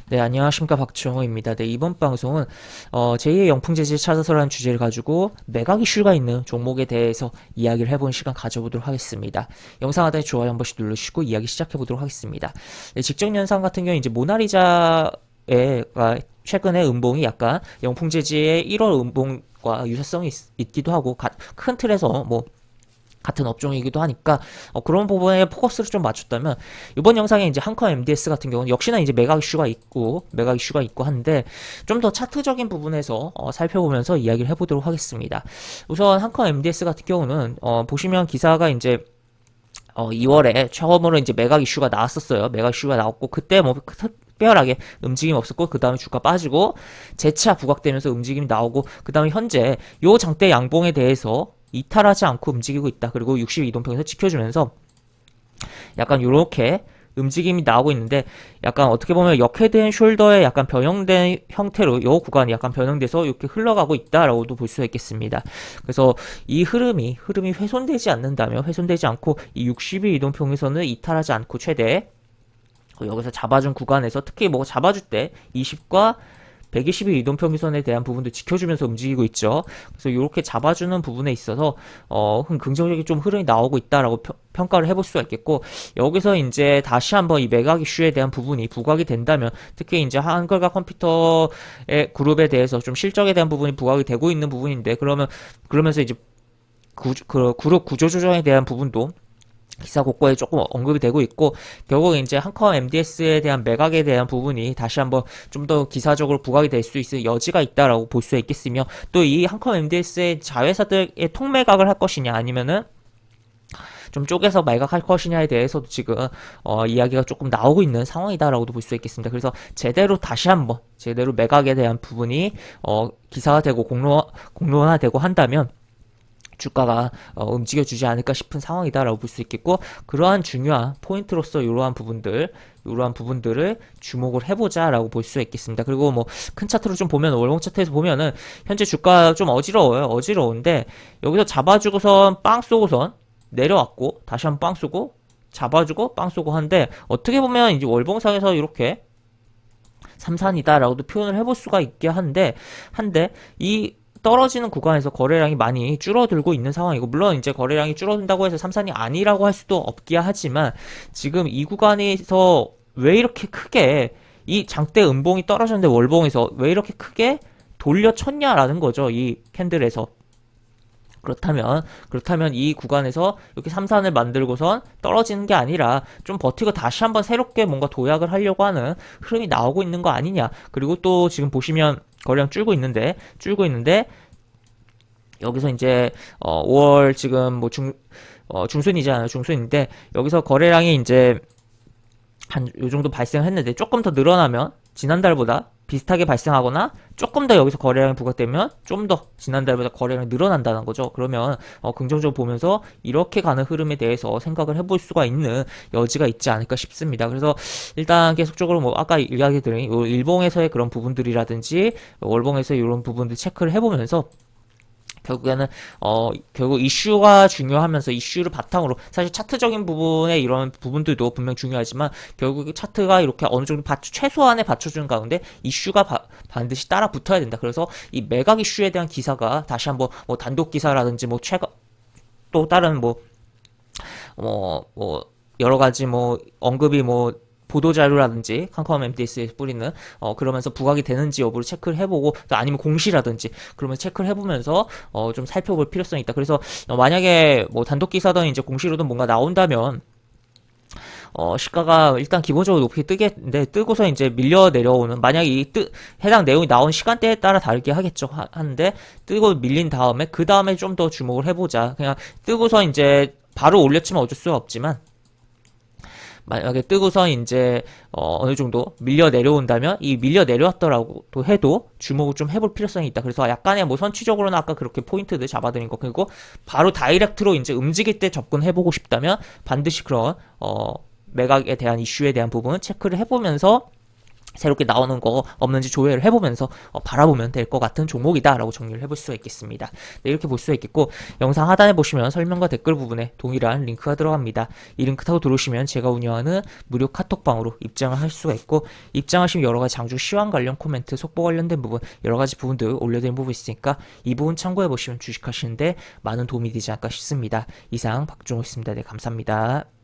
네, 안녕하십니까. 박정호입니다. 네, 이번 방송은 제2의 영풍재질 찾아서라는 주제를 가지고 매각 이슈가 있는 종목에 대해서 이야기를 해보는 시간 가져보도록 하겠습니다. 영상 하단에 좋아요 한 번씩 눌러주시고 이야기 시작해보도록 하겠습니다. 네, 직전 현상 같은 경우는 이제 모나리자의 최근에 음봉이 약간 영풍재질의 1월 음봉과 유사성이 있기도 하고 큰 틀에서 뭐 같은 업종이기도 하니까 그런 부분에 포커스를 좀 맞췄다면 이번 영상에 이제 한컴 MDS 같은 경우는 역시나 이제 매각 이슈가 있고 한데 좀 더 차트적인 부분에서 살펴보면서 이야기를 해보도록 하겠습니다. 우선 한컴 MDS 같은 경우는 보시면 기사가 이제 2월에 처음으로 이제 매각 이슈가 나왔었어요. 매각 이슈가 나왔고 그때 뭐 특별하게 움직임 없었고 그 다음에 주가 빠지고 재차 부각되면서 움직임이 나오고 그 다음에 현재 요 장대 양봉에 대해서 이탈하지 않고 움직이고 있다. 그리고 62동평에서 지켜주면서 약간 요렇게 움직임이 나오고 있는데 약간 어떻게 보면 역헤드 앤 숄더의 약간 변형된 형태로 요 구간이 약간 변형돼서 이렇게 흘러가고 있다라고도 볼 수가 있겠습니다. 그래서 이 흐름이 훼손되지 않는다면 훼손되지 않고 이 60일 이동평에서는 이탈하지 않고 최대 여기서 잡아준 구간에서 특히 뭐 잡아줄 때 20과 120일 이동평균선에 대한 부분도 지켜주면서 움직이고 있죠. 그래서 이렇게 잡아주는 부분에 있어서 긍정적인 좀 흐름이 나오고 있다라고 평가를 해볼 수가 있겠고 여기서 이제 다시 한번 이 매각 이슈에 대한 부분이 부각이 된다면 특히 이제 한글과 컴퓨터의 그룹에 대해서 좀 실적에 대한 부분이 부각이 되고 있는 부분인데 그러면서 이제 그룹 구조 조정에 대한 부분도 기사 곳곳에 조금 언급이 되고 있고 결국 이제 한컴 MDS에 대한 매각에 대한 부분이 다시 한번 좀 더 기사적으로 부각이 될 수 있을 여지가 있다라고 볼 수 있겠으며 또 이 한컴 MDS의 자회사들의 통매각을 할 것이냐 아니면은 좀 쪼개서 매각할 것이냐에 대해서도 지금 이야기가 조금 나오고 있는 상황이다라고도 볼 수 있겠습니다. 그래서 다시 한번 제대로 매각에 대한 부분이 기사화되고 공론화되고 한다면 주가가 움직여주지 않을까 싶은 상황이다라고 볼 수 있겠고 그러한 중요한 포인트로서 이러한 부분들을 주목을 해보자라고 볼 수 있겠습니다. 그리고 뭐 큰 차트로 좀 보면 월봉 차트에서 보면은 현재 주가 좀 어지러운데 여기서 잡아주고선 빵 쏘고선 내려왔고 다시 한번 빵 쏘고 잡아주고 빵 쏘고 한데 어떻게 보면 이제 월봉상에서 이렇게 삼산이다라고도 표현을 해볼 수가 있게 한데 이 떨어지는 구간에서 거래량이 많이 줄어들고 있는 상황이고 물론 이제 거래량이 줄어든다고 해서 삼산이 아니라고 할 수도 없기야 하지만 지금 이 구간에서 왜 이렇게 크게 이 장대 음봉이 떨어졌는데 월봉에서 왜 이렇게 크게 돌려쳤냐라는 거죠. 이 캔들에서. 그렇다면 이 구간에서 이렇게 삼산을 만들고선 떨어지는 게 아니라 좀 버티고 다시 한번 새롭게 뭔가 도약을 하려고 하는 흐름이 나오고 있는 거 아니냐. 그리고 또 지금 보시면 거래량 줄고 있는데 여기서 이제 5월 지금 뭐 중순이잖아요. 중순인데 여기서 거래량이 이제 한 요 정도 발생했는데 조금 더 늘어나면 지난달보다 비슷하게 발생하거나 조금 더 여기서 거래량이 부각되면 좀 더 지난달보다 거래량이 늘어난다는 거죠. 그러면 긍정적으로 보면서 이렇게 가는 흐름에 대해서 생각을 해볼 수가 있는 여지가 있지 않을까 싶습니다. 그래서 일단 계속적으로 뭐 아까 이야기 드린 일봉에서의 그런 부분들이라든지 월봉에서 이런 부분들 체크를 해보면서 결국에는 결국 이슈가 중요하면서 이슈를 바탕으로 사실 차트적인 부분에 이런 부분들도 분명 중요하지만 결국 차트가 이렇게 어느 정도 최소한에 받쳐주는 가운데 이슈가 반드시 따라 붙어야 된다. 그래서 이 매각 이슈에 대한 기사가 다시 한번 뭐 단독 기사라든지 뭐 또 다른 여러 가지 뭐 언급이 뭐 보도자료라든지 컴컴 MDS에 뿌리는 그러면서 부각이 되는지 여부를 체크를 해보고 또 아니면 공시라든지 그러면 체크를 해보면서 좀 살펴볼 필요성이 있다. 그래서 만약에 뭐 단독 기사든 이제 공시로든 뭔가 나온다면 시가가 일단 기본적으로 높게 뜨겠는데 뜨고서 이제 밀려 내려오는 만약에 해당 내용이 나온 시간대에 따라 다르게 하겠죠. 하는데 뜨고 밀린 다음에 그 다음에 좀 더 주목을 해보자. 그냥 뜨고서 이제 바로 올렸지만 어쩔 수 없지만 만약에 뜨고서 이제 어느 정도 밀려 내려온다면 이 밀려 내려왔더라고 해도 주목을 좀 해볼 필요성이 있다. 그래서 약간의 뭐 선취적으로는 아까 그렇게 포인트들 잡아드린 거 그리고 바로 다이렉트로 이제 움직일 때 접근해보고 싶다면 반드시 그런 매각에 대한 이슈에 대한 부분 체크를 해보면서 새롭게 나오는 거 없는지 조회를 해보면서 바라보면 될 것 같은 종목이다라고 정리를 해볼 수가 있겠습니다. 네, 이렇게 볼 수가 있겠고 영상 하단에 보시면 설명과 댓글 부분에 동일한 링크가 들어갑니다. 이 링크 타고 들어오시면 제가 운영하는 무료 카톡방으로 입장을 할 수가 있고 입장하시면 여러가지 장중 시황 관련 코멘트, 속보 관련된 부분 여러가지 부분들 올려드린 부분 있으니까 이 부분 참고해보시면 주식하시는데 많은 도움이 되지 않을까 싶습니다. 이상 박종호였습니다. 네, 감사합니다.